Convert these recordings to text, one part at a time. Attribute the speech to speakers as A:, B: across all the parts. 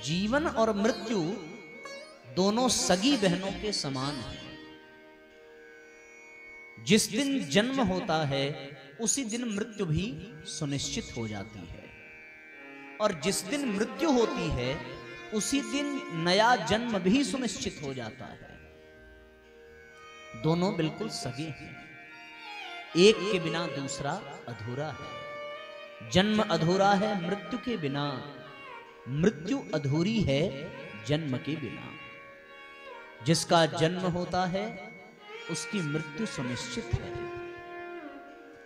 A: जीवन और मृत्यु दोनों सगी बहनों के समान हैं। जिस दिन जन्म होता है उसी दिन मृत्यु भी सुनिश्चित हो जाती है, और जिस दिन मृत्यु होती है उसी दिन नया जन्म भी सुनिश्चित हो जाता है। दोनों बिल्कुल सगे हैं, एक के बिना दूसरा अधूरा है। जन्म अधूरा है मृत्यु के बिना, मृत्यु अधूरी है जन्म के बिना। जिसका जन्म होता है उसकी मृत्यु सुनिश्चित है,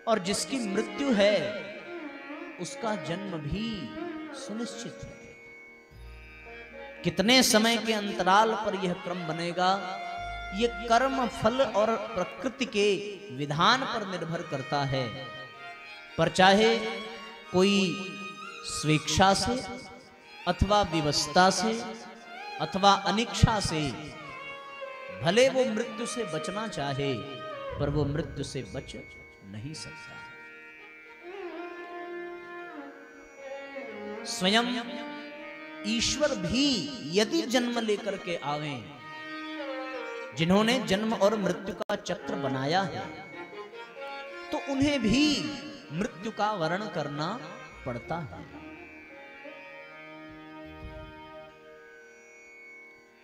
A: और जिसकी मृत्यु है उसका जन्म भी सुनिश्चित है। कितने समय के अंतराल पर यह क्रम बनेगा, यह कर्म फल और प्रकृति के विधान पर निर्भर करता है। पर चाहे कोई स्वेच्छा से अथवा विवशता से अथवा अनिच्छा से भले वो मृत्यु से बचना चाहे, पर वो मृत्यु से बच नहीं सकता। स्वयं ईश्वर भी यदि जन्म लेकर के आवे, जिन्होंने जन्म और मृत्यु का चक्र बनाया है, तो उन्हें भी मृत्यु का वर्ण करना पड़ता है।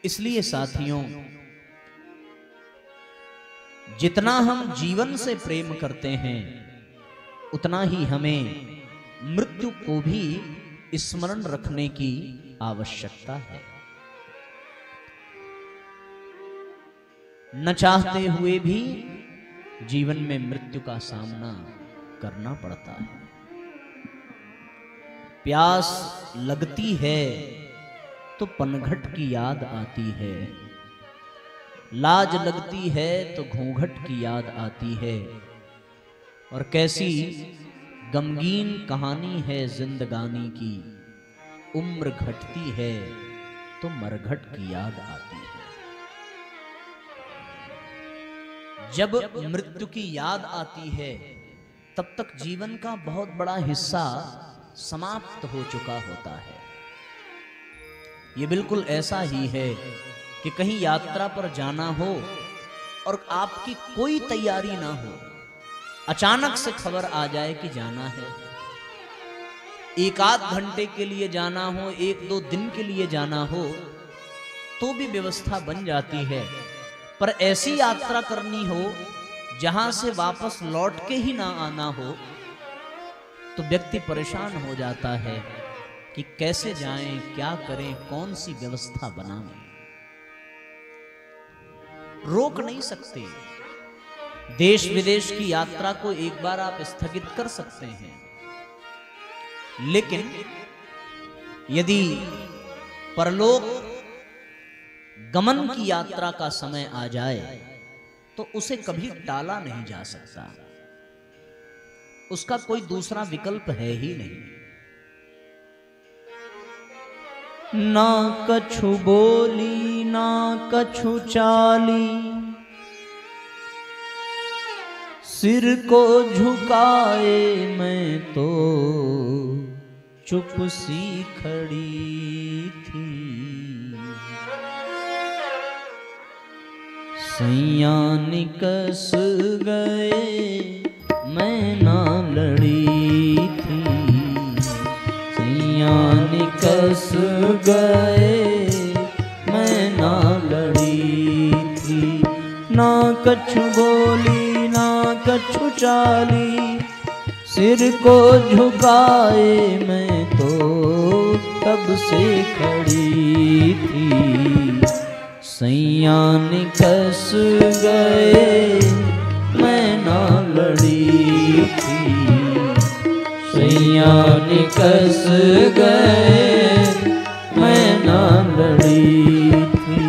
A: इसलिए साथियों, जितना हम जीवन से प्रेम करते हैं उतना ही हमें मृत्यु को भी स्मरण रखने की आवश्यकता है। न चाहते हुए भी जीवन में मृत्यु का सामना करना पड़ता है। प्यास लगती है तो पनघट की याद आती है, लाज लगती है तो घूंघट की याद आती है, और कैसी गमगीन कहानी है जिंदगानी की, उम्र घटती है तो मरघट की याद आती है। जब मृत्यु की याद आती है तब तक जीवन का बहुत बड़ा हिस्सा समाप्त हो चुका होता है। ये बिल्कुल ऐसा ही है कि कहीं यात्रा पर जाना हो और आपकी कोई तैयारी ना हो, अचानक से खबर आ जाए कि जाना है। एक आध घंटे के लिए जाना हो, एक दो दिन के लिए जाना हो, तो भी व्यवस्था बन जाती है। पर ऐसी यात्रा करनी हो जहां से वापस लौट के ही ना आना हो, तो व्यक्ति परेशान हो जाता है कि कैसे जाएं, क्या करें, कौन सी व्यवस्था बनाएं। रोक नहीं सकते। देश विदेश की यात्रा को एक बार आप स्थगित कर सकते हैं, लेकिन यदि परलोक गमन की यात्रा का समय आ जाए तो उसे कभी टाला नहीं जा सकता। उसका कोई दूसरा विकल्प है ही नहीं। ना कछु बोली ना कछु चाली, सिर को झुकाए मैं तो चुप सी खड़ी थी। सैया निकस गए मैं ना लड़ी थी, सैया निकस गए मैं ना लड़ी थी। ना कछु बोली ना कछु चाली, सिर को झुकाए मैं तो कब से खड़ी थी। सैया निकस गए मैं ना लड़ी थी, सैया निकस गए मैं ना लड़ी थी।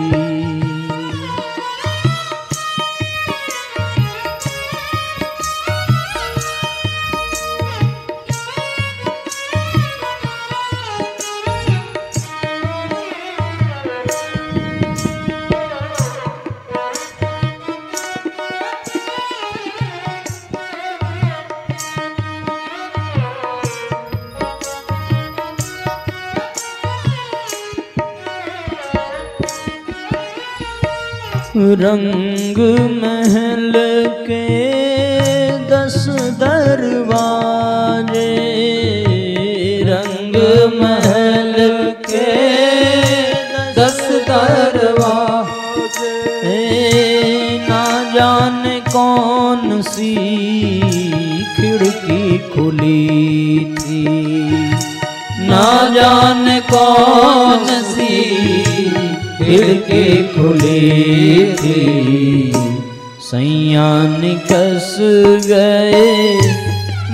A: रंग महल के 10 दरवाजे, रंग महल के 10 दरवाजे, ना जाने कौन सी खिड़की खुली थी, ना जाने कौन सी खिड़की खुली थी, सैया निकस गए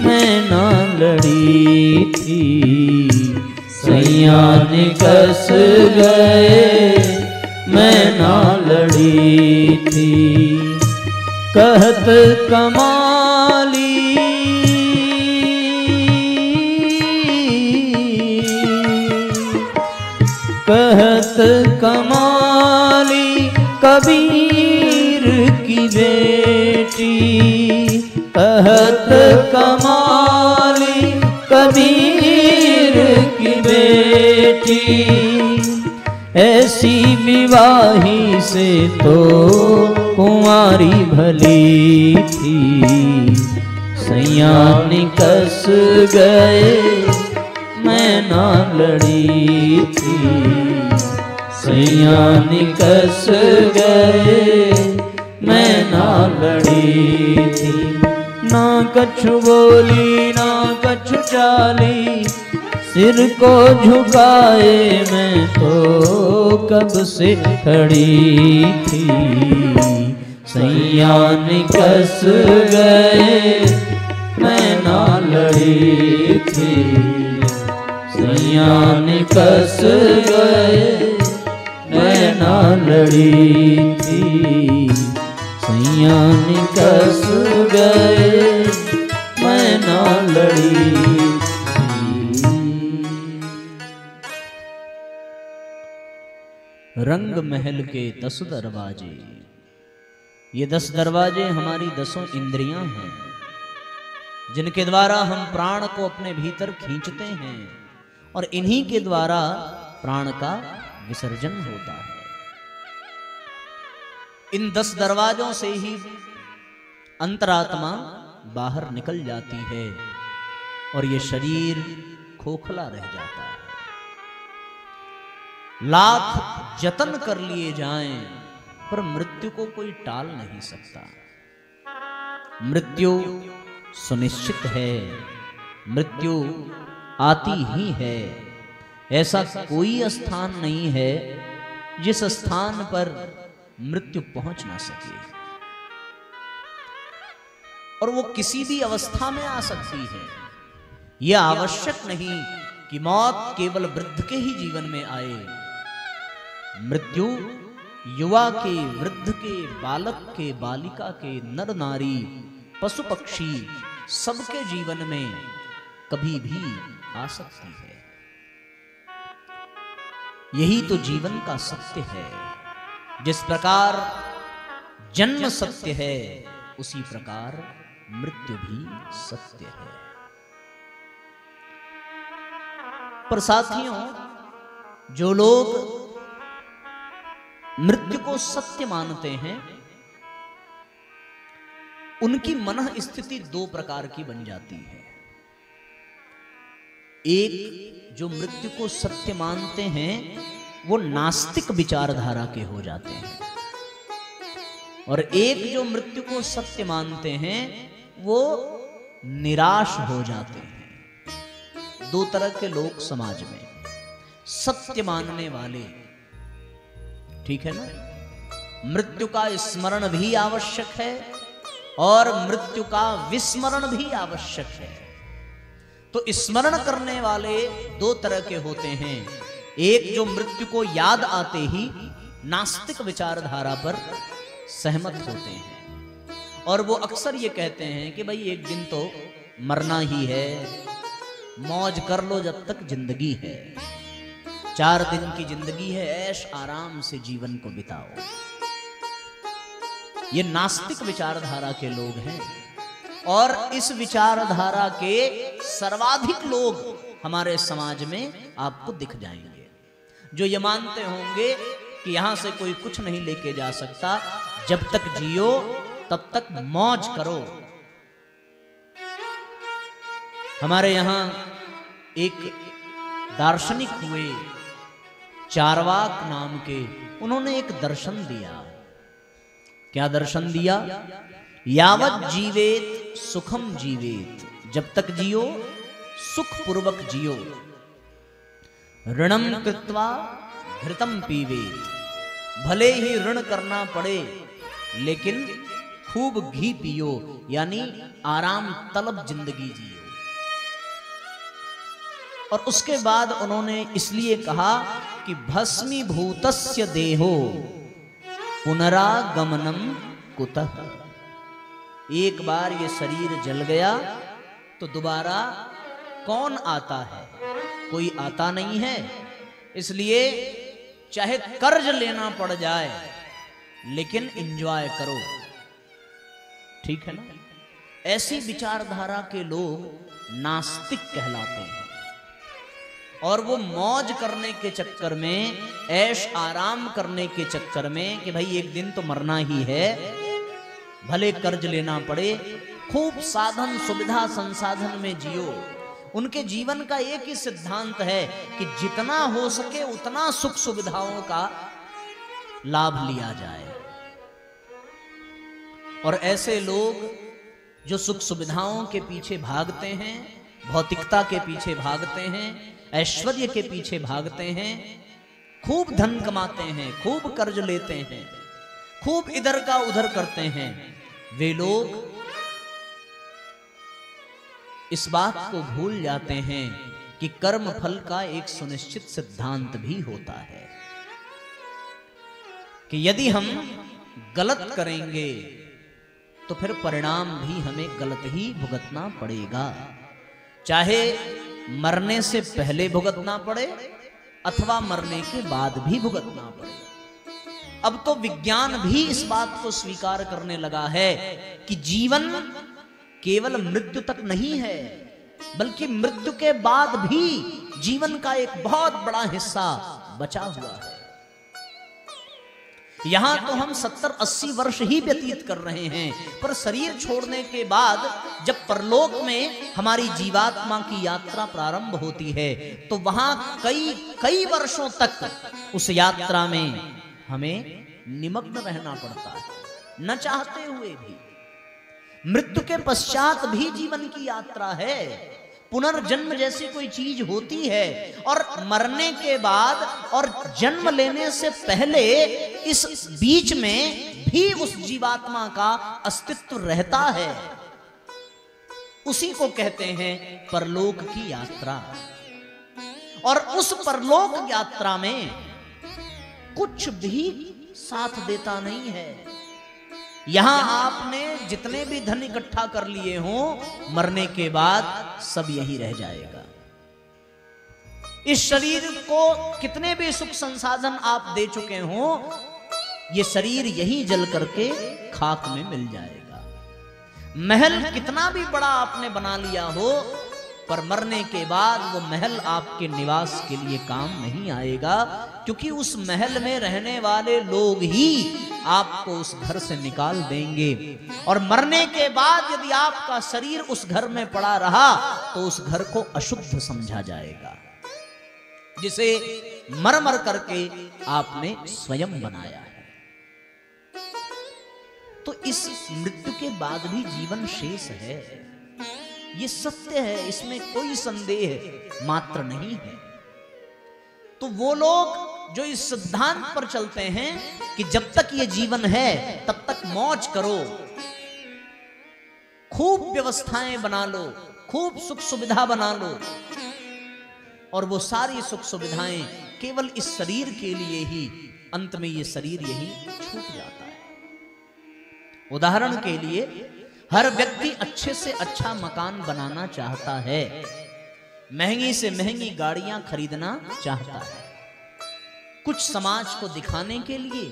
A: मैं ना लड़ी थी, सैया निकस गए मैं ना लड़ी थी, कहत कमाली कहत कमाली कबीर की बेटी, कहत कमाली कबीर की बेटी, ऐसी विवाही से तो कुंवारी भली थी, सैया निकस गए मैं ना लड़ी थी, सैया निकस गए मैं ना लड़ी थी, ना कछु बोली ना कछु चाली, सिर को झुकाए मैं तो कब से खड़ी थी, सैया निकस गए मैं ना लड़ी थी, सैया निकस गए मैं ना लड़ी थी, सैया निकस गए मैं ना लड़ी थी। रंग महल के 10 दरवाजे, ये 10 दरवाजे हमारी 10 इंद्रियां हैं, जिनके द्वारा हम प्राण को अपने भीतर खींचते हैं और इन्हीं के द्वारा प्राण का विसर्जन होता है। इन 10 दरवाजों से ही अंतरात्मा बाहर निकल जाती है और ये शरीर खोखला रह जाता है। लाख जतन कर लिए जाएं पर मृत्यु को कोई टाल नहीं सकता। मृत्यु सुनिश्चित है, मृत्यु आती ही है। ऐसा कोई स्थान नहीं है जिस स्थान पर मृत्यु पहुंच ना सके, और वो किसी भी अवस्था में आ सकती है। यह आवश्यक नहीं कि मौत केवल वृद्ध के ही जीवन में आए। मृत्यु युवा के, वृद्ध के, बालक के, बालिका के, नर नारी, पशु पक्षी सबके जीवन में कभी भी आ सकती है। यही तो जीवन का सत्य है। जिस प्रकार जन्म सत्य है उसी प्रकार मृत्यु भी सत्य है। पर साथियों, जो लोग मृत्यु को सत्य मानते हैं उनकी मन स्थिति 2 प्रकार की बन जाती है। एक, जो मृत्यु को सत्य मानते हैं वो नास्तिक विचारधारा के हो जाते हैं, और एक जो मृत्यु को सत्य मानते हैं वो निराश हो जाते हैं। 2 तरह के लोग समाज में, सत्य मानने वाले, ठीक है ना, मृत्यु का स्मरण भी आवश्यक है और मृत्यु का विस्मरण भी आवश्यक है। तो स्मरण करने वाले 2 तरह के होते हैं। एक जो मृत्यु को याद आते ही नास्तिक विचारधारा पर सहमत होते हैं, और वो अक्सर ये कहते हैं कि भाई एक दिन तो मरना ही है, मौज कर लो जब तक जिंदगी है, 4 दिन की जिंदगी है, ऐश आराम से जीवन को बिताओ। ये नास्तिक विचारधारा के लोग हैं, और इस विचारधारा के सर्वाधिक लोग हमारे समाज में आपको दिख जाएंगे, जो ये मानते होंगे कि यहां से कोई कुछ नहीं लेके जा सकता। जब तक जियो तब तक मौज करो। हमारे यहां एक दार्शनिक हुए चारवाक नाम के, उन्होंने एक दर्शन दिया। क्या दर्शन दिया? यावत जीवेत सुखम जीवेत, जब तक जियो सुख पूर्वक जियो। ऋणम कृत्वा घृतम पीवेत, भले ही ऋण करना पड़े लेकिन खूब घी पियो, यानी आराम तलब जिंदगी जियो। और उसके बाद उन्होंने इसलिए कहा कि भस्मीभूतस्य देहो पुनरागमनम कुतः। एक बार ये शरीर जल गया तो दोबारा कौन आता है? कोई आता नहीं है। इसलिए चाहे कर्ज लेना पड़ जाए लेकिन एंजॉय करो। ठीक है ना? ऐसी विचारधारा के लोग नास्तिक कहलाते हैं। और वो मौज करने के चक्कर में, ऐश आराम करने के चक्कर में कि भाई एक दिन तो मरना ही है, भले कर्ज लेना पड़े, खूब साधन सुविधा संसाधन में जियो। उनके जीवन का एक ही सिद्धांत है कि जितना हो सके उतना सुख सुविधाओं का लाभ लिया जाए। और ऐसे लोग जो सुख सुविधाओं के पीछे भागते हैं, भौतिकता के पीछे भागते हैं, ऐश्वर्य के पीछे भागते हैं, खूब धन कमाते हैं, खूब कर्ज लेते हैं, खूब इधर का उधर करते हैं, वे लोग इस बात को भूल जाते हैं कि कर्म फल का एक सुनिश्चित सिद्धांत भी होता है कि यदि हम गलत करेंगे तो फिर परिणाम भी हमें गलत ही भुगतना पड़ेगा, चाहे मरने से पहले भुगतना पड़े अथवा मरने के बाद भी भुगतना पड़े। अब तो विज्ञान भी इस बात को स्वीकार करने लगा है कि जीवन केवल मृत्यु तक नहीं है, बल्कि मृत्यु के बाद भी जीवन का एक बहुत बड़ा हिस्सा बचा हुआ है। यहां तो हम 70-80 वर्ष ही व्यतीत कर रहे हैं, पर शरीर छोड़ने के बाद जब परलोक में हमारी जीवात्मा की यात्रा प्रारंभ होती है तो वहां कई वर्षों तक उस यात्रा में हमें निमग्न रहना पड़ता है, न चाहते हुए भी। मृत्यु के पश्चात भी जीवन की यात्रा है, पुनर्जन्म जैसी कोई चीज होती है। और मरने के बाद और जन्म लेने से पहले इस बीच में भी उस जीवात्मा का अस्तित्व रहता है। उसी को कहते हैं परलोक की यात्रा। और उस परलोक यात्रा में कुछ भी साथ देता नहीं है। यहां आपने जितने भी धन इकट्ठा कर लिए हों, मरने के बाद सब यही रह जाएगा। इस शरीर को कितने भी सुख संसाधन आप दे चुके हों, ये शरीर यही जल करके खाक में मिल जाएगा। महल कितना भी बड़ा आपने बना लिया हो, पर मरने के बाद वो महल आपके निवास के लिए काम नहीं आएगा, क्योंकि उस महल में रहने वाले लोग ही आपको उस घर से निकाल देंगे। और मरने के बाद यदि आपका शरीर उस घर में पड़ा रहा तो उस घर को अशुद्ध समझा जाएगा, जिसे मर मर करके आपने स्वयं बनाया है। तो इस मृत्यु के बाद भी जीवन शेष है, ये सत्य है, इसमें कोई संदेह मात्र नहीं है। तो वो लोग जो इस सिद्धांत पर चलते हैं कि जब तक ये जीवन है तब तक मौज करो, खूब व्यवस्थाएं बना लो, खूब सुख सुविधा बना लो, और वो सारी सुख सुविधाएं केवल इस शरीर के लिए ही, अंत में ये शरीर यही छूट जाता है। उदाहरण के लिए, हर व्यक्ति अच्छे से अच्छा मकान बनाना चाहता है, महंगी से महंगी गाड़ियां खरीदना चाहता है, कुछ समाज को दिखाने के लिए,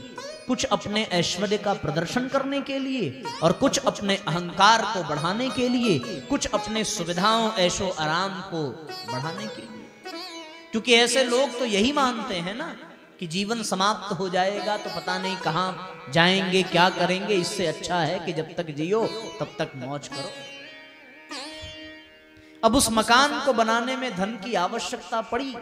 A: कुछ अपने ऐश्वर्य का प्रदर्शन करने के लिए, और कुछ अपने अहंकार को बढ़ाने के लिए, कुछ अपने सुविधाओं ऐशो आराम को बढ़ाने के लिए। क्योंकि ऐसे लोग तो यही मानते हैं ना कि जीवन समाप्त हो जाएगा तो पता नहीं कहां जाएंगे, क्या करेंगे, इससे अच्छा है कि जब तक जियो तब तक मौज करो। अब उस मकान को बनाने में धन की आवश्यकता पड़ी।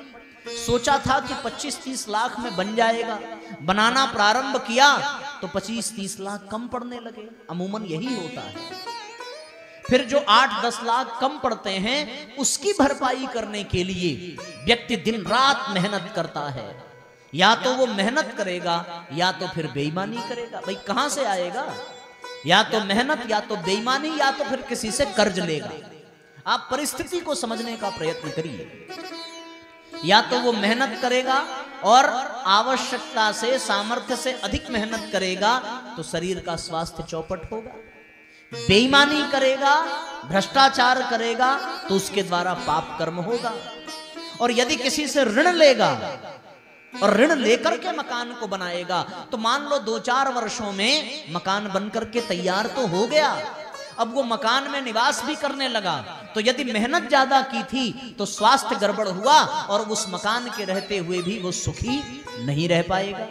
A: सोचा था कि 25-30 लाख में बन जाएगा, बनाना प्रारंभ किया तो 25-30 लाख कम पड़ने लगे। अमूमन यही होता है। फिर जो 8-10 लाख कम पड़ते हैं उसकी भरपाई करने के लिए व्यक्ति दिन रात मेहनत करता है। या तो वो मेहनत करेगा या तो फिर बेईमानी करेगा। भाई कहां से आएगा? या तो मेहनत, या तो बेईमानी, या तो फिर किसी से कर्ज लेगा। आप परिस्थिति को समझने का प्रयत्न करिए। या तो वो मेहनत करेगा और आवश्यकता से, सामर्थ्य से अधिक मेहनत करेगा तो शरीर का स्वास्थ्य चौपट होगा। बेईमानी करेगा, भ्रष्टाचार करेगा तो उसके द्वारा पाप कर्म होगा। और यदि किसी से ऋण लेगा और ऋण लेकर के मकान को बनाएगा तो मान लो 2-4 वर्षों में मकान बनकर के तैयार तो हो गया। अब वो मकान में निवास भी करने लगा तो यदि मेहनत ज्यादा की थी तो स्वास्थ्य गड़बड़ हुआ और उस मकान के रहते हुए भी वो सुखी नहीं रह पाएगा।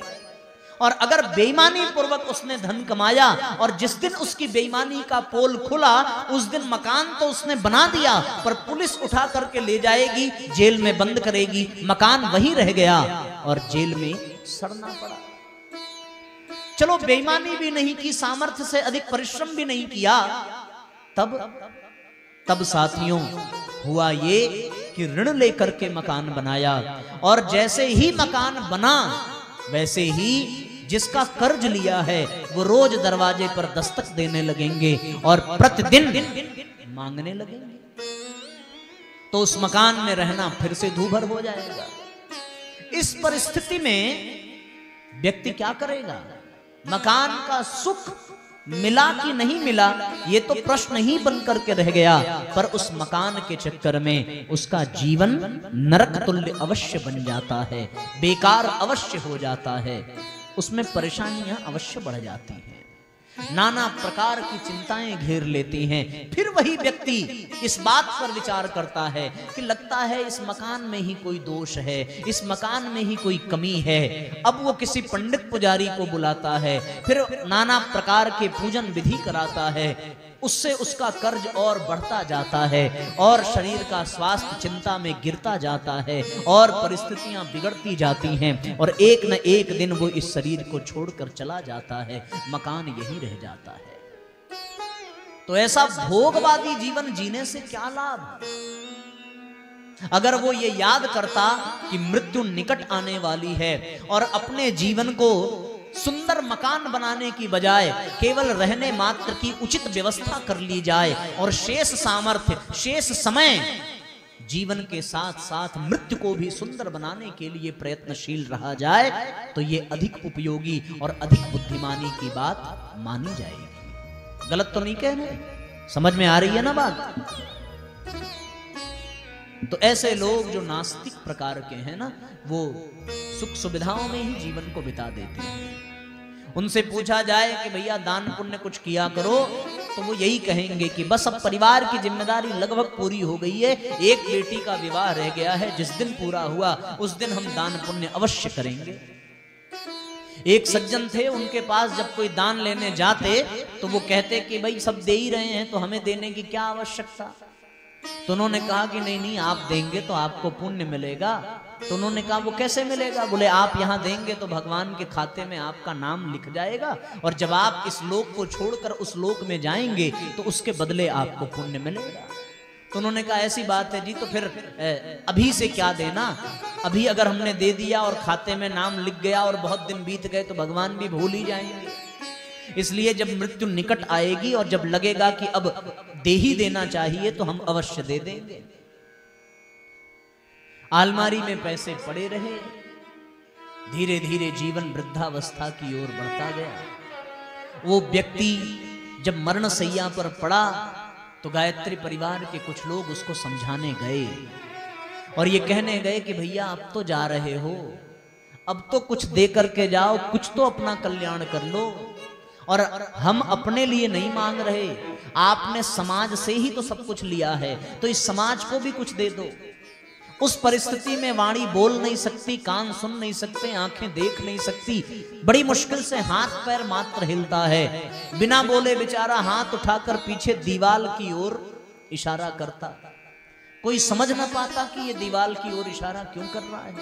A: और अगर बेईमानी पूर्वक उसने धन कमाया और जिस दिन उसकी बेईमानी का पोल खुला उस दिन मकान तो उसने बना दिया पर पुलिस उठा करके ले जाएगी, जेल में बंद करेगी, मकान वहीं रह गया और जेल में सड़ना पड़ा। चलो बेईमानी भी नहीं की, सामर्थ्य से अधिक परिश्रम भी नहीं किया, तब साथियों हुआ ये कि ऋण लेकर के मकान बनाया और जैसे ही मकान बना वैसे ही जिसका कर्ज लिया है वो रोज दरवाजे पर दस्तक देने लगेंगे और प्रतिदिन मांगने लगेंगे। तो उस मकान में रहना फिर से दूभर हो जाएगा। इस परिस्थिति में व्यक्ति क्या करेगा? मकान का सुख मिला कि नहीं मिला ये तो प्रश्न ही बन करके रह गया, पर उस मकान के चक्कर में उसका जीवन नरक तुल्य अवश्य बन जाता है, बेकार अवश्य हो जाता है, उसमें परेशानियां अवश्य बढ़ जाती हैं, नाना प्रकार की चिंताएं घेर लेती हैं। फिर वही व्यक्ति इस बात पर विचार करता है कि लगता है इस मकान में ही कोई दोष है, इस मकान में ही कोई कमी है। अब वो किसी पंडित पुजारी को बुलाता है, फिर नाना प्रकार के पूजन विधि कराता है, उससे उसका कर्ज और बढ़ता जाता है और शरीर का स्वास्थ्य चिंता में गिरता जाता है और परिस्थितियां बिगड़ती जाती हैं और एक न एक दिन वो इस शरीर को छोड़कर चला जाता है, मकान यही रह जाता है। तो ऐसा भोगवादी जीवन जीने से क्या लाभ? अगर वो ये याद करता कि मृत्यु निकट आने वाली है और अपने जीवन को सुंदर मकान बनाने की बजाय केवल रहने मात्र की उचित व्यवस्था कर ली जाए और शेष सामर्थ्य, शेष समय जीवन के साथ साथ मृत्यु को भी सुंदर बनाने के लिए प्रयत्नशील रहा जाए तो ये अधिक उपयोगी और अधिक बुद्धिमानी की बात मानी जाएगी। गलत तो नहीं कह रहे? समझ में आ रही है ना बात? तो ऐसे लोग जो नास्तिक प्रकार के हैं ना, वो सुख सुविधाओं में ही जीवन को बिता देते हैं। उनसे पूछा जाए कि भैया दान पुण्य कुछ किया करो तो वो यही कहेंगे कि बस अब परिवार की जिम्मेदारी लगभग पूरी हो गई है, एक बेटी का विवाह रह गया है, जिस दिन पूरा हुआ उस दिन हम दान पुण्य अवश्य करेंगे। एक सज्जन थे, उनके पास जब कोई दान लेने जाते तो वो कहते कि भाई सब दे ही रहे हैं तो हमें देने की क्या आवश्यकता। तो उन्होंने कहा कि नहीं नहीं, आप देंगे तो आपको पुण्य मिलेगा। तो उन्होंने कहा वो कैसे मिलेगा? बोले आप यहाँ देंगे तो भगवान के खाते में आपका नाम लिख जाएगा और जब आप इस लोक को छोड़कर उस लोक में जाएंगे तो उसके बदले आपको पुण्य मिलेगा। तो उन्होंने कहा ऐसी बात है जी, तो फिर अभी से क्या देना? अभी अगर हमने दे दिया और खाते में नाम लिख गया और बहुत दिन बीत गए तो भगवान भी भूल ही जाएंगे। इसलिए जब मृत्यु निकट आएगी और जब लगेगा कि अब दे ही देना चाहिए तो हम अवश्य दे देंगे। अलमारी में पैसे पड़े रहे, धीरे धीरे जीवन वृद्धावस्था की ओर बढ़ता गया। वो व्यक्ति जब मरण शैया पर पड़ा तो गायत्री परिवार के कुछ लोग उसको समझाने गए और ये कहने गए कि भैया अब तो जा रहे हो, अब तो कुछ दे करके जाओ, कुछ तो अपना कल्याण कर लो। और हम अपने लिए नहीं मांग रहे, आपने समाज से ही तो सब कुछ लिया है, तो इस समाज को भी कुछ दे दो। उस परिस्थिति में वाणी बोल नहीं सकती, कान सुन नहीं सकते, आंखें देख नहीं सकती, बड़ी मुश्किल से हाथ पैर मात्र हिलता है। बिना बोले बेचारा हाथ उठाकर पीछे दीवाल की ओर इशारा करता। कोई समझ ना पाता कि ये दीवाल की ओर इशारा क्यों कर रहा है।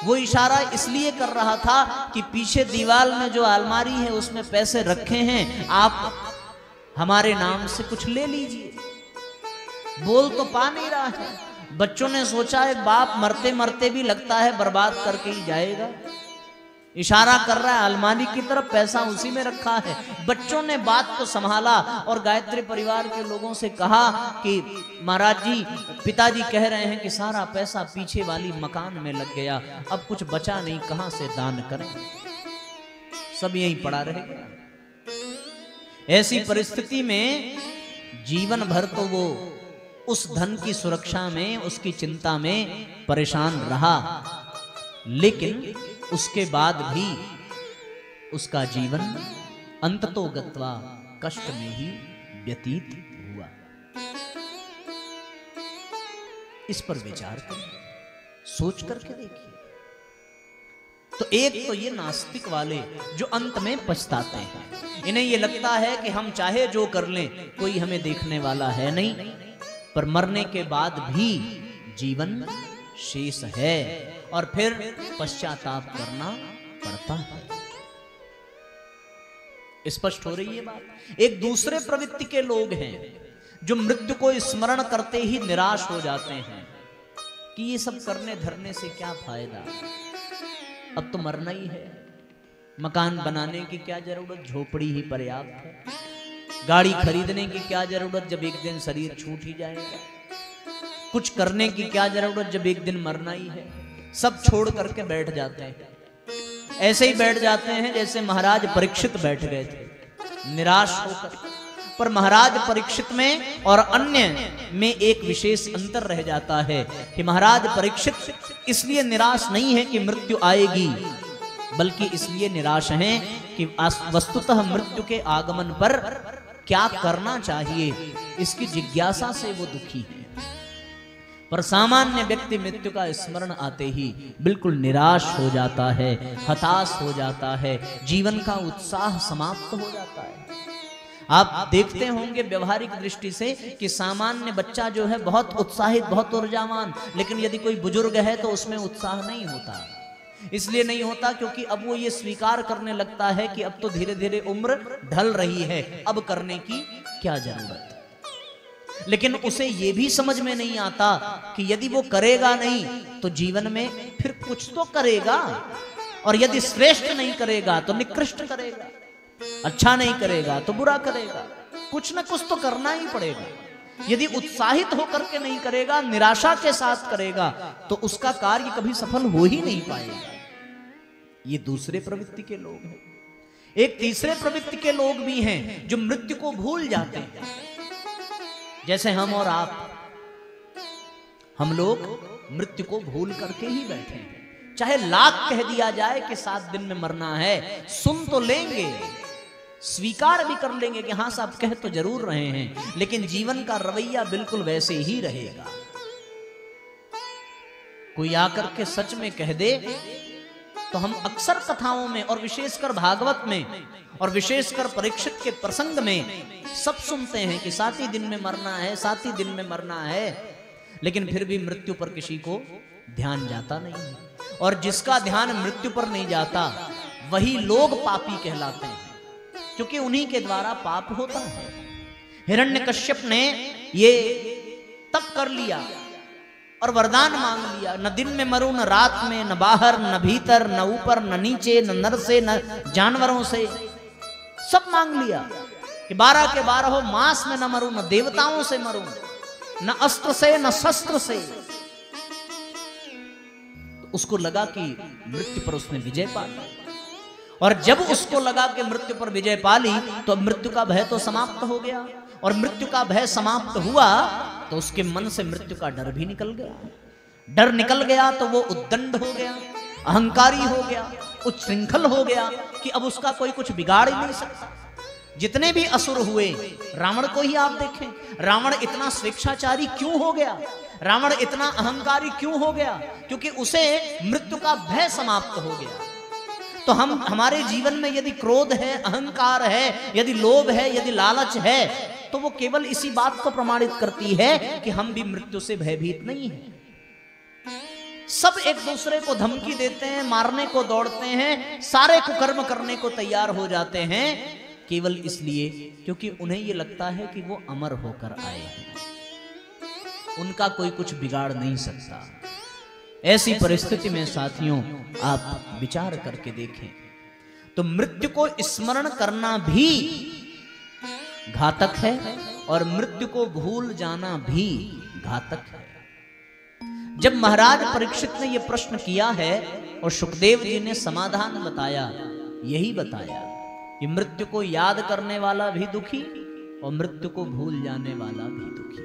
A: वो इशारा इसलिए कर रहा था कि पीछे दीवाल में जो अलमारी है उसमें पैसे रखे हैं, आप हमारे नाम से कुछ ले लीजिए। बोल तो पा नहीं रहा है। बच्चों ने सोचा है बाप मरते मरते भी लगता है बर्बाद करके ही जाएगा। इशारा कर रहा है अलमारी की तरफ, पैसा उसी में रखा है। बच्चों ने बात को संभाला और गायत्री परिवार के लोगों से कहा कि महाराज जी, पिताजी कह रहे हैं कि सारा पैसा पीछे वाली मकान में लग गया, अब कुछ बचा नहीं, कहां से दान करें, सब यहीं पड़ा रहेगा। ऐसी परिस्थिति में जीवन भर तो वो उस धन की सुरक्षा में, उसकी चिंता में परेशान रहा, लेकिन उसके बाद भी उसका जीवन अंततोगत्वा कष्ट में ही व्यतीत हुआ। इस पर विचार करें, सोच करके देखिए। तो एक तो ये नास्तिक वाले जो अंत में पछताते हैं, इन्हें ये लगता है कि हम चाहे जो कर लें कोई हमें देखने वाला है नहीं, पर मरने के बाद भी जीवन शेष है और फिर पश्चाताप करना पड़ता है। स्पष्ट हो रही है बात। एक दूसरे प्रवृत्ति के लोग हैं जो मृत्यु को स्मरण करते ही निराश हो जाते हैं कि ये सब करने धरने से क्या फायदा, अब तो मरना ही है। मकान बनाने की क्या जरूरत, झोपड़ी ही पर्याप्त है। गाड़ी खरीदने की क्या जरूरत, जब एक दिन शरीर छूट ही जाएगा। कुछ करने की क्या जरूरत, जब एक दिन मरना ही है। सब छोड़ करके बैठ जाते हैं। ऐसे ही बैठ जाते हैं जैसे महाराज परीक्षित बैठ गए थे निराश होकर। पर महाराज परीक्षित में और अन्य में एक विशेष अंतर रह जाता है कि महाराज परीक्षित इसलिए निराश नहीं है कि मृत्यु आएगी, बल्कि इसलिए निराश हैं कि वस्तुतः मृत्यु के आगमन पर क्या करना चाहिए, इसकी जिज्ञासा से वो दुखी है। पर सामान्य व्यक्ति मृत्यु का स्मरण आते ही बिल्कुल निराश हो जाता है, हताश हो जाता है, जीवन का उत्साह समाप्त हो जाता है। आप देखते होंगे व्यवहारिक दृष्टि से कि सामान्य बच्चा जो है बहुत उत्साहित, बहुत ऊर्जावान, लेकिन यदि कोई बुजुर्ग है तो उसमें उत्साह नहीं होता। इसलिए नहीं होता क्योंकि अब वो ये स्वीकार करने लगता है कि अब तो धीरे धीरे उम्र ढल रही है, अब करने की क्या जरूरत। लेकिन उसे ये भी समझ में नहीं आता कि यदि वो करेगा नहीं तो जीवन में फिर कुछ तो करेगा, और यदि श्रेष्ठ नहीं करेगा तो निकृष्ट करेगा, अच्छा नहीं करेगा तो बुरा करेगा, कुछ ना कुछ तो करना ही पड़ेगा। यदि उत्साहित होकर के नहीं करेगा, निराशा के साथ करेगा, तो उसका कार्य कभी सफल हो ही नहीं पाएगा। ये दूसरे प्रवृत्ति के लोग हैं। एक तीसरे प्रवृत्ति के लोग भी हैं जो मृत्यु को भूल जाते हैं, जैसे हम और आप। हम लोग मृत्यु को भूल करके ही बैठे हैं। चाहे लाख कह दिया जाए कि 7 दिन में मरना है, सुन तो लेंगे, स्वीकार भी कर लेंगे कि हाँ साहब कह तो जरूर रहे हैं, लेकिन जीवन का रवैया बिल्कुल वैसे ही रहेगा। कोई आकर के सच में कह दे तो हम अक्सर कथाओं में और विशेषकर भागवत में और विशेषकर परीक्षित के प्रसंग में सब सुनते हैं कि 7 ही दिन में मरना है, 7 ही दिन में मरना है, लेकिन फिर भी मृत्यु पर किसी को ध्यान जाता नहीं है। और जिसका ध्यान मृत्यु पर नहीं जाता वही लोग पापी कहलाते हैं, क्योंकि उन्हीं के द्वारा पाप होता है। हिरण्यकश्यप ने ये तप कर लिया और वरदान मांग लिया, न दिन में मरूं, न रात में, न बाहर, न भीतर, न ऊपर, न नीचे, न नर से, न जानवरों से, सब मांग लिया कि 12 के 12 मास में न मरूं, न देवताओं से मरूं, न अस्त्र से, न शस्त्र से। तो उसको लगा कि मृत्यु पर उसने विजय पा ली, और जब उसको लगा कि मृत्यु पर विजय पा ली तो मृत्यु का भय तो समाप्त हो गया, और मृत्यु का भय समाप्त हुआ तो उसके मन से मृत्यु का डर भी निकल गया। डर निकल गया तो वो उद्दंड हो गया, अहंकारी हो गया, उच्छृंखल हो गया कि अब उसका कोई कुछ बिगाड़ ही नहीं सकता। जितने भी असुर हुए, रावण को ही आप देखें, रावण इतना स्वेच्छाचारी क्यों हो गया, रावण इतना अहंकारी क्यों हो गया? क्योंकि उसे मृत्यु का भय समाप्त हो गया। तो हमारे जीवन में यदि क्रोध है, अहंकार है, यदि लोभ है, यदि लालच है, तो वो केवल इसी बात को प्रमाणित करती है कि हम भी मृत्यु से भयभीत नहीं हैं। सब एक दूसरे को धमकी देते हैं, मारने को दौड़ते हैं, सारे कुकर्म करने को तैयार हो जाते हैं, केवल इसलिए क्योंकि उन्हें ये लगता है कि वो अमर होकर आए हैं, उनका कोई कुछ बिगाड़ नहीं सकता। ऐसी परिस्थिति में साथियों आप विचार करके देखें तो मृत्यु को स्मरण करना भी घातक है और मृत्यु को भूल जाना भी घातक है। जब महाराज परीक्षित ने यह प्रश्न किया है और सुखदेव जी ने समाधान बताया, यही बताया कि मृत्यु को याद करने वाला भी दुखी और मृत्यु को भूल जाने वाला भी दुखी।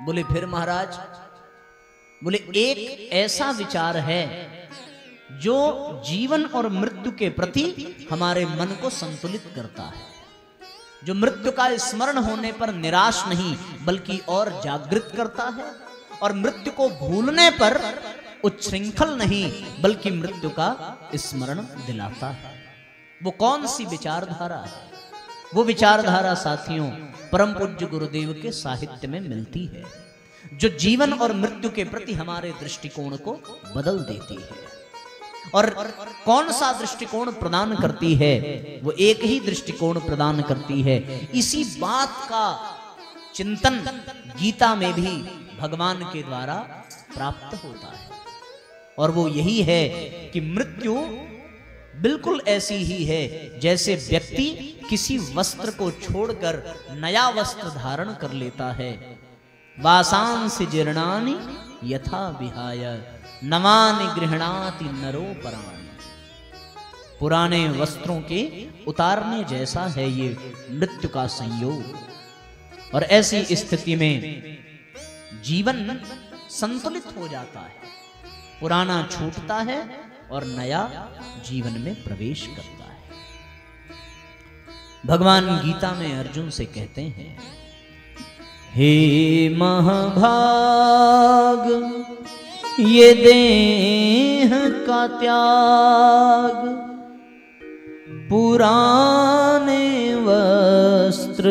A: बोले फिर महाराज, बोले एक ऐसा विचार है जो जीवन और मृत्यु के प्रति हमारे मन को संतुलित करता है, जो मृत्यु का स्मरण होने पर निराश नहीं बल्कि और जागृत करता है, और मृत्यु को भूलने पर उच्छृंखल नहीं बल्कि मृत्यु का स्मरण दिलाता है। वो कौन सी विचारधारा है? वो विचारधारा साथियों परम पूज्य गुरुदेव के साहित्य में मिलती है, जो जीवन और मृत्यु के प्रति हमारे दृष्टिकोण को बदल देती है। और कौन सा दृष्टिकोण प्रदान करती है? वो एक ही दृष्टिकोण प्रदान करती है। इसी बात का चिंतन गीता में भी भगवान के द्वारा प्राप्त होता है, और वो यही है कि मृत्यु बिल्कुल ऐसी ही है जैसे व्यक्ति किसी वस्त्र को छोड़कर नया वस्त्र धारण कर लेता है। वासांसि जीर्णानि यथा विहाय नवानि गृह्णाति नरो पराणि। पुराने वस्त्रों के उतारने जैसा है ये मृत्यु का संयोग। और ऐसी स्थिति में जीवन संतुलित हो जाता है, पुराना छूटता है और नया जीवन में प्रवेश करता है। भगवान गीता में अर्जुन से कहते हैं, हे महाभाग, ये देह का त्याग पुराने वस्त्र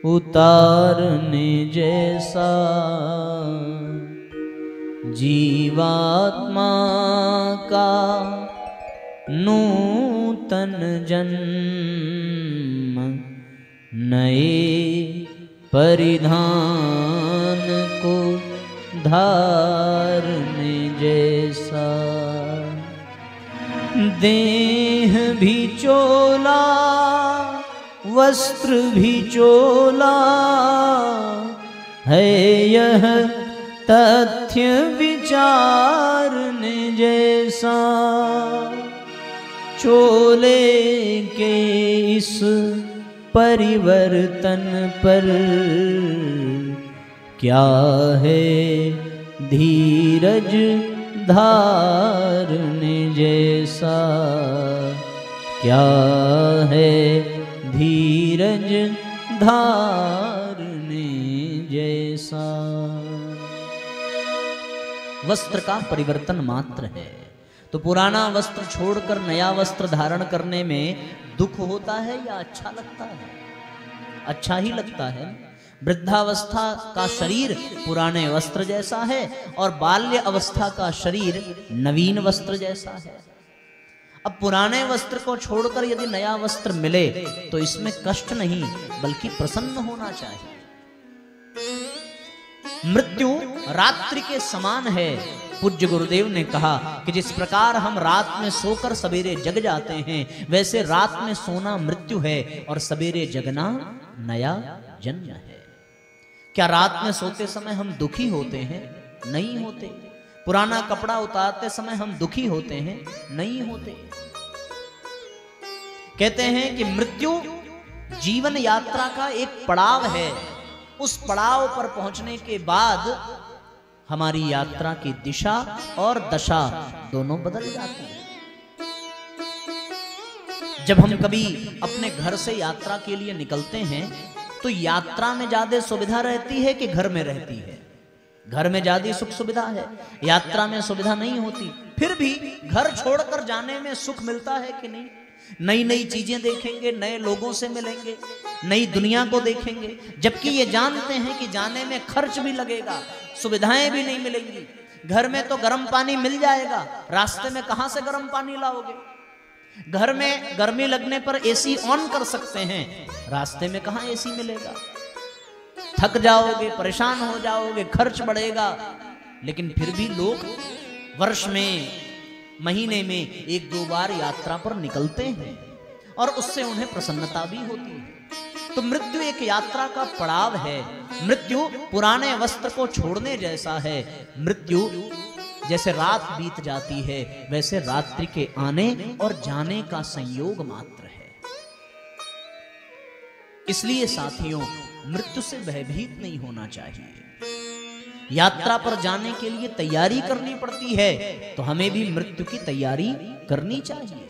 A: उतारने जैसा, जीवात्मा का नूतन जन्म नए परिधान को धारने जैसा। देह भी चोला वस्त्र भी चोला है, यह तथ्य विचारने जैसा। चोले के इस परिवर्तन पर क्या है धीरज धारने जैसा, क्या है धीरज धारने जैसा। वस्त्र का परिवर्तन मात्र है, तो पुराना वस्त्र छोड़कर नया वस्त्र धारण करने में दुख होता है या अच्छा लगता है? अच्छा ही लगता है। वृद्धावस्था का शरीर पुराने वस्त्र जैसा है और बाल्य अवस्था का शरीर नवीन वस्त्र जैसा है। अब पुराने वस्त्र को छोड़कर यदि नया वस्त्र मिले तो इसमें कष्ट नहीं बल्कि प्रसन्न होना चाहिए। मृत्यु रात्रि के समान है। पूज्य गुरुदेव ने कहा कि जिस प्रकार हम रात में सोकर सवेरे जग जाते हैं, वैसे रात में सोना मृत्यु है और सवेरे जगना नया जन्म है। क्या रात में सोते समय हम दुखी होते हैं? नहीं होते। पुराना कपड़ा उतारते समय हम दुखी होते हैं? नहीं होते। कहते हैं कि मृत्यु जीवन यात्रा का एक पड़ाव है। उस पड़ाव पर पहुंचने के बाद हमारी यात्रा की दिशा और दशा दोनों बदल जाती है। जब हम कभी अपने घर से यात्रा के लिए निकलते हैं तो यात्रा में ज्यादा सुविधा रहती है कि घर में रहती है? घर में ज्यादा सुख सुविधा है, यात्रा में सुविधा नहीं होती। फिर भी घर छोड़कर जाने में सुख मिलता है कि नहीं? नई नई चीजें देखेंगे, नए लोगों से मिलेंगे, नई दुनिया को देखेंगे, जबकि ये जानते हैं कि जाने में खर्च भी लगेगा, सुविधाएं भी नहीं मिलेंगी। घर में तो गर्म पानी मिल जाएगा, रास्ते में कहां से गर्म पानी लाओगे? घर में गर्मी लगने पर एसी ऑन कर सकते हैं, रास्ते में कहां एसी मिलेगा? थक जाओगे, परेशान हो जाओगे, खर्च बढ़ेगा। लेकिन फिर भी लोग वर्ष में, महीने में 1-2 बार यात्रा पर निकलते हैं और उससे उन्हें प्रसन्नता भी होती है। तो मृत्यु एक यात्रा का पड़ाव है। मृत्यु पुराने वस्त्र को छोड़ने जैसा है। मृत्यु जैसे रात बीत जाती है वैसे रात्रि के आने और जाने का संयोग मात्र है। इसलिए साथियों, मृत्यु से भयभीत नहीं होना चाहिए। यात्रा पर जाने के लिए तैयारी करनी पड़ती है तो हमें भी मृत्यु की तैयारी करनी चाहिए।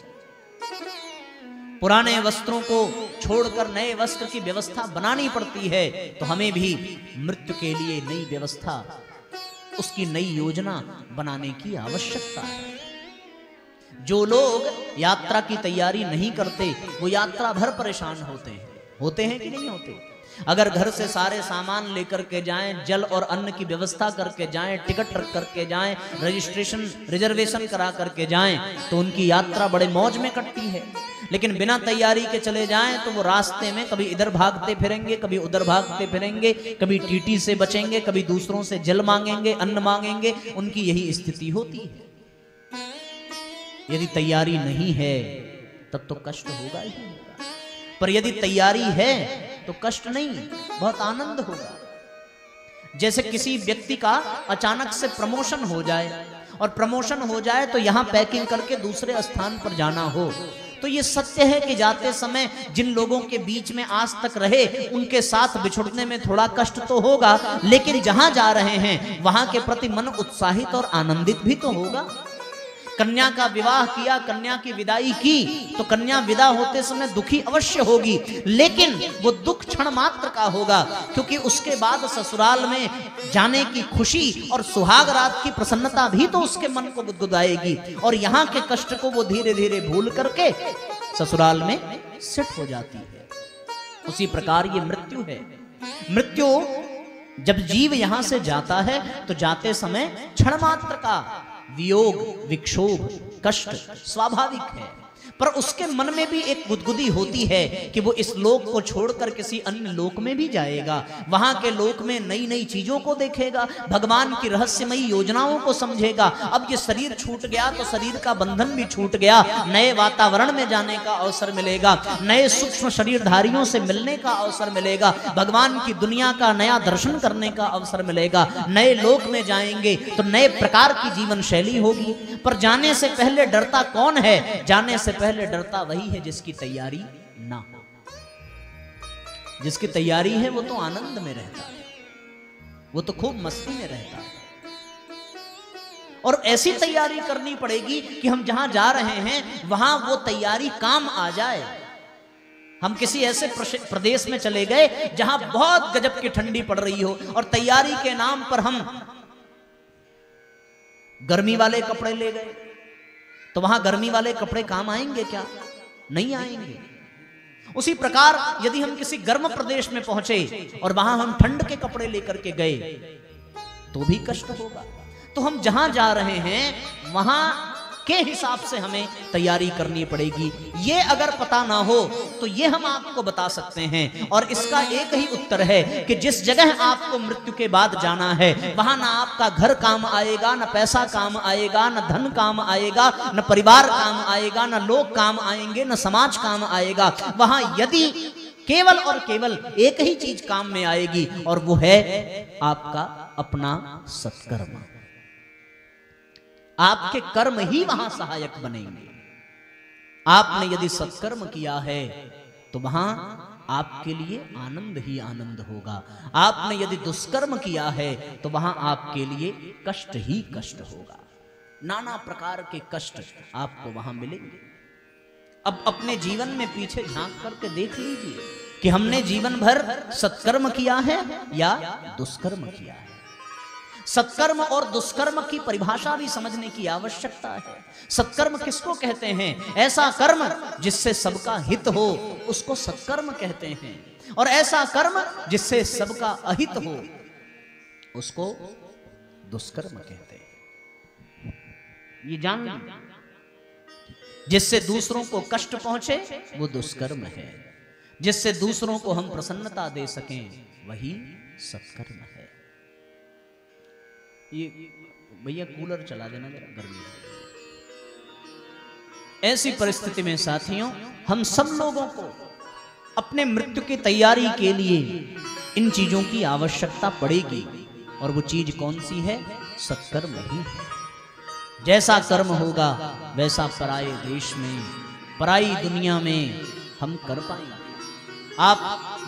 A: पुराने वस्त्रों को छोड़कर नए वस्त्र की व्यवस्था बनानी पड़ती है तो हमें भी मृत्यु के लिए नई व्यवस्था, उसकी नई योजना बनाने की आवश्यकता है। जो लोग यात्रा की तैयारी नहीं करते वो यात्रा भर परेशान होते हैं कि नहीं होते? अगर घर से सारे सामान लेकर के जाएं, जल और अन्न की व्यवस्था करके जाएं, टिकट रख करके जाएं, रजिस्ट्रेशन रिजर्वेशन करा करके जाएं तो उनकी यात्रा बड़े मौज में कटती है। लेकिन बिना तैयारी के चले जाएं तो वो रास्ते में कभी इधर भागते फिरेंगे, कभी उधर भागते फिरेंगे, कभी टीटी से बचेंगे, कभी दूसरों से जल मांगेंगे, अन्न मांगेंगे। उनकी यही स्थिति होती है। यदि तैयारी नहीं है तब तो कष्ट होगा ही होगा, पर यदि तैयारी है तो कष्ट नहीं, बहुत आनंद होगा। जैसे किसी व्यक्ति का अचानक से प्रमोशन हो जाए और प्रमोशन हो जाए तो यहां पैकिंग करके दूसरे स्थान पर जाना हो, तो ये सत्य है कि जाते समय जिन लोगों के बीच में आज तक रहे उनके साथ बिछुड़ने में थोड़ा कष्ट तो होगा, लेकिन जहां जा रहे हैं वहां के प्रति मन उत्साहित और आनंदित भी तो होगा। कन्या का विवाह किया, कन्या की विदाई की, तो कन्या विदा होते समय दुखी अवश्य होगी, लेकिन वो दुख क्षण मात्र का होगा, क्योंकि उसके बाद ससुराल में जाने की खुशी और सुहाग रात की प्रसन्नता भी तो उसके मन को गुदगुदाएगी और यहाँ के कष्ट को वो धीरे धीरे भूल करके ससुराल में सेट हो जाती है। उसी प्रकार ये मृत्यु है। मृत्यु जब जीव यहां से जाता है तो जाते समय क्षण मात्र का वियोग, विक्षोभ, कष्ट स्वाभाविक है, पर उसके मन में भी एक गुदगुदी होती है कि वो इस लोक को छोड़कर किसी अन्य लोक में भी जाएगा, वहां के लोक में नई नई चीजों को देखेगा, भगवान की रहस्यमयी योजनाओं को समझेगा। अब ये शरीर छूट गया तो शरीर का बंधन भी छूट गया, नए वातावरण में जाने का अवसर मिलेगा, नए सूक्ष्म शरीरधारियों से मिलने का अवसर मिलेगा, भगवान की दुनिया का नया दर्शन करने का अवसर मिलेगा। नए लोक में जाएंगे तो नए प्रकार की जीवन शैली होगी। पर जाने से पहले डरता कौन है? जाने से पहले डरता वही है जिसकी तैयारी ना हो। जिसकी तैयारी है वो तो आनंद में रहता है, वो तो खूब मस्ती में रहता है। और ऐसी तैयारी करनी पड़ेगी कि हम जहां जा रहे हैं वहां वो तैयारी काम आ जाए। हम किसी ऐसे प्रदेश में चले गए जहां बहुत गजब की ठंडी पड़ रही हो और तैयारी के नाम पर हम गर्मी वाले कपड़े ले गए, तो वहां गर्मी वाले कपड़े काम आएंगे क्या? नहीं आएंगे। उसी प्रकार यदि हम किसी गर्म प्रदेश में पहुंचे और वहां हम ठंड के कपड़े लेकर के गए तो भी कष्ट होगा। तो हम जहां जा रहे हैं वहां के हिसाब से हमें तैयारी करनी पड़ेगी। ये अगर पता ना हो तो ये हम आपको बता सकते हैं, और इसका एक ही उत्तर है कि जिस जगह आपको मृत्यु के बाद जाना है वहां ना आपका घर काम आएगा, ना पैसा काम आएगा, ना धन काम आएगा, ना परिवार काम आएगा, ना लोग काम आएंगे, ना समाज काम आएगा। वहां यदि केवल और केवल एक ही चीज काम में आएगी और वो है आपका अपना सत्कर्म। आपके कर्म ही वहां सहायक बनेंगे। आपने यदि सत्कर्म किया है तो वहां आपके लिए आनंद ही आनंद होगा। आपने यदि दुष्कर्म किया है तो वहां आपके लिए कष्ट ही कष्ट होगा। नाना प्रकार के कष्ट आपको वहां मिलेंगे। अब अपने जीवन में पीछे झांक करके देख लीजिए कि हमने जीवन भर सत्कर्म किया है या दुष्कर्म किया है। सत्कर्म और दुष्कर्म की परिभाषा भी समझने की आवश्यकता है। सत्कर्म किसको कहते हैं? ऐसा कर्म जिससे सबका हित हो उसको सत्कर्म कहते हैं, और ऐसा कर्म जिससे सबका अहित हो उसको दुष्कर्म कहते हैं। ये जान लीजिए, जिससे दूसरों को कष्ट पहुंचे वो दुष्कर्म है, जिससे दूसरों को हम प्रसन्नता दे सकें वही सत्कर्म है। ये भैया कूलर चला देना जरा, गर्मी है। ऐसी परिस्थिति में साथियों हम सब लोगों को अपने मृत्यु की तैयारी के लिए इन चीजों की आवश्यकता पड़ेगी, और वो चीज कौन सी है? सत्कर्म ही है। जैसा कर्म होगा वैसा पराये देश में, पराई दुनिया में हम कर पाएंगे। आप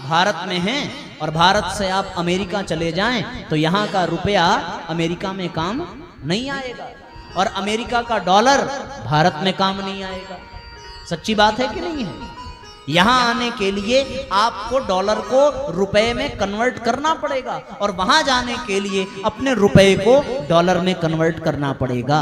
A: भारत में हैं और भारत से आप अमेरिका चले जाएं तो यहाँ का रुपया अमेरिका में काम नहीं आएगा, और अमेरिका का डॉलर भारत में काम नहीं आएगा। सच्ची बात है कि नहीं है? यहाँ आने के लिए आपको डॉलर को रुपए में कन्वर्ट करना पड़ेगा, और वहां जाने के लिए अपने रुपए को डॉलर में कन्वर्ट करना पड़ेगा।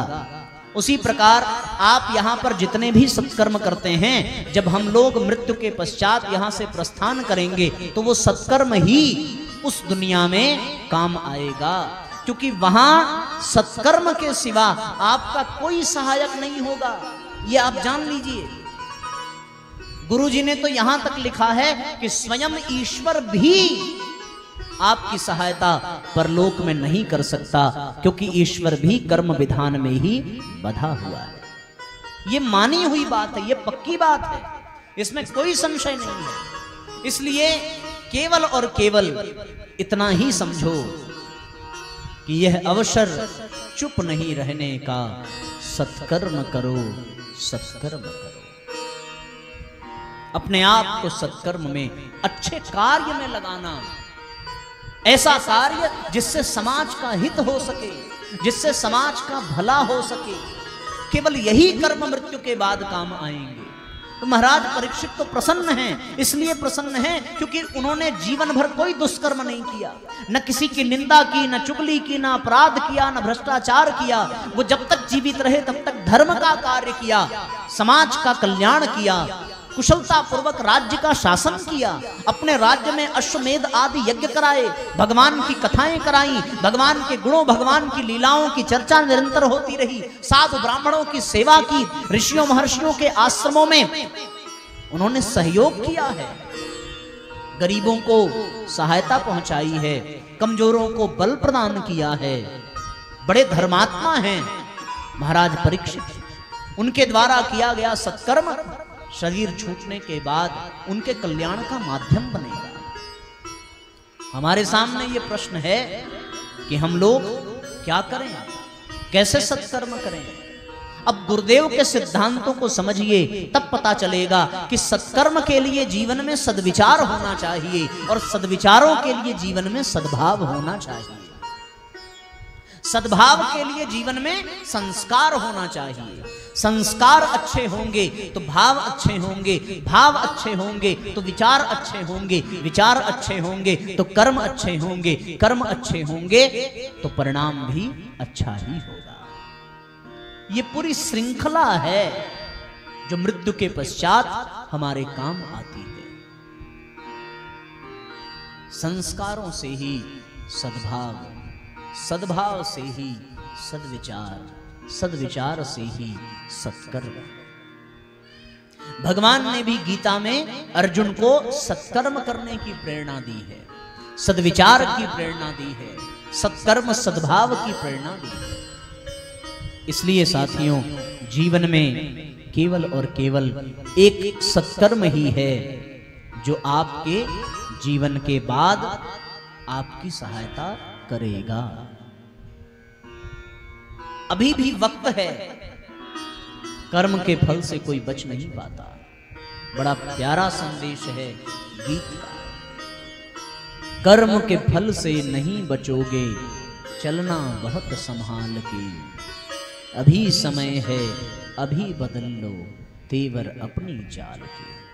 A: उसी प्रकार आप यहाँ पर जितने भी सत्कर्म करते हैं, जब हम लोग मृत्यु के पश्चात यहाँ से प्रस्थान करेंगे तो वो सत्कर्म ही उस दुनिया में काम आएगा, क्योंकि वहां सत्कर्म के सिवा आपका कोई सहायक नहीं होगा। ये आप जान लीजिए। गुरुजी ने तो यहां तक लिखा है कि स्वयं ईश्वर भी आपकी सहायता परलोक में नहीं कर सकता, क्योंकि ईश्वर भी कर्म विधान में ही बंधा हुआ है। ये मानी हुई बात है, ये पक्की बात है, इसमें कोई संशय नहीं है। इसलिए केवल और केवल इतना ही समझो कि यह अवसर चुप नहीं रहने का, सत्कर्म करो, सत्कर्म करो। अपने आप को सत्कर्म में, अच्छे कार्य में लगाना, ऐसा कार्य जिससे समाज का हित हो सके, जिससे समाज का भला हो सके। केवल यही कर्म मृत्यु के बाद काम आएंगे। तो महाराज परीक्षित तो प्रसन्न हैं, इसलिए प्रसन्न हैं क्योंकि उन्होंने जीवन भर कोई दुष्कर्म नहीं किया, न किसी की निंदा की, न चुगली की, न अपराध किया, न भ्रष्टाचार किया। वो जब तक जीवित रहे तब तक धर्म का कार्य किया, समाज का कल्याण किया, कुशलता पूर्वक राज्य का शासन किया, अपने राज्य में अश्वमेध आदि यज्ञ कराए, भगवान की कथाएं कराई, भगवान के गुणों, भगवान की लीलाओं की चर्चा निरंतर होती रही, साधु ब्राह्मणों की सेवा की, ऋषियों महर्षियों के आश्रमों में उन्होंने सहयोग किया है, गरीबों को सहायता पहुंचाई है, कमजोरों को बल प्रदान किया है। बड़े धर्मात्मा हैं महाराज परीक्षित। उनके द्वारा किया गया सत्कर्म शरीर छूटने के बाद उनके कल्याण का माध्यम बनेगा। हमारे सामने ये प्रश्न है कि हम लोग क्या करें, कैसे सत्कर्म करें। अब गुरुदेव के सिद्धांतों को समझिए, तब पता चलेगा कि सत्कर्म के लिए जीवन में सद्विचार होना चाहिए, और सद्विचारों के लिए जीवन में सद्भाव होना चाहिए। सद्भाव के लिए जीवन में संस्कार होना चाहिए। संस्कार अच्छे होंगे तो भाव अच्छे होंगे, भाव अच्छे होंगे तो विचार अच्छे होंगे, विचार अच्छे होंगे तो कर्म अच्छे होंगे, कर्म अच्छे होंगे तो परिणाम भी अच्छा ही होगा। ये पूरी श्रृंखला है जो मृत्यु के पश्चात हमारे काम आती है। संस्कारों से ही सद्भाव, सद्भाव से ही सद्विचार, सद्विचार से ही सत्कर्म। भगवान ने भी गीता में अर्जुन को सत्कर्म करने की प्रेरणा दी है, सद्विचार की प्रेरणा दी है, सत्कर्म सद्भाव की प्रेरणा दी है। इसलिए साथियों, जीवन में केवल और केवल एक सत्कर्म ही है जो आपके जीवन के बाद आपकी सहायता करेगा। अभी भी वक्त है, कर्म के फल से कोई बच नहीं पाता। बड़ा प्यारा संदेश है गीत का। कर्म के फल से नहीं बचोगे, चलना बहुत संभाल के, अभी समय है अभी बदल लो, तेवर अपनी चाल की।